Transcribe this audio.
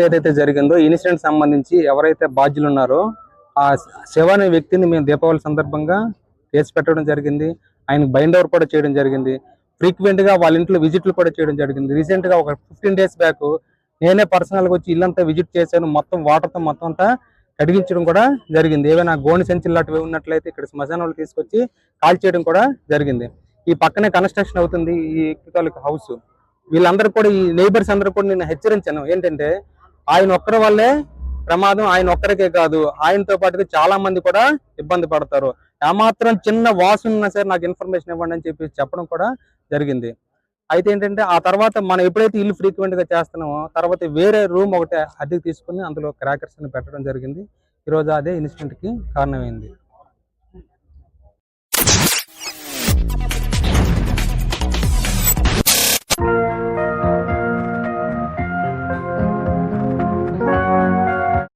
ఏదైతే జరిగిందో ఇన్సిడెంట్ సంబంధించి ఎవరైతే బాధ్యులు ఉన్నారో ఆ శివ అనే వ్యక్తిని మేము దీపావళి సందర్భంగా కేసు పెట్టడం జరిగింది. ఆయన బైండ్ ఓవర్ కూడా చేయడం జరిగింది. ఫ్రీక్వెంట్ గా వాళ్ళ ఇంట్లో విజిట్లు కూడా చేయడం జరిగింది. రీసెంట్ గా ఒక 15 days బ్యాక్ నేనే పర్సనల్ గా వచ్చి ఇల్లంతా విజిట్ చేశాను. మొత్తం వాటర్తో మొత్తం అంతా కడిగించడం కూడా జరిగింది. ఏమైనా గోని సంచులు లాంటివి ఉన్నట్లయితే ఇక్కడ శ్మశానాలు తీసుకొచ్చి కాల్ చేయడం కూడా జరిగింది. ఈ పక్కనే కన్స్ట్రక్షన్ అవుతుంది ఈ తాలూకు హౌస్. వీళ్ళందరూ కూడా ఈ నైబర్స్ అందరూ కూడా నేను హెచ్చరించాను ఏంటంటే ఆయన ఒక్కరి వల్లే ప్రమాదం, ఆయన ఒక్కరికే కాదు ఆయనతో పాటుగా చాలా మంది కూడా ఇబ్బంది పడతారు. ఏమాత్రం చిన్న వాసన ఉన్నా సరే నాకు ఇన్ఫర్మేషన్ ఇవ్వండి అని చెప్పి చెప్పడం కూడా జరిగింది. అయితే ఏంటంటే ఆ తర్వాత మనం ఎప్పుడైతే ఇల్లు ఫ్రీక్వెంట్ గా చేస్తున్నామో తర్వాత వేరే రూమ్ ఒకటి అద్దెకి తీసుకుని అందులో క్రాకర్స్ ని పెట్టడం జరిగింది. ఈరోజు అదే ఇన్సిడెంట్ కి కారణమైంది.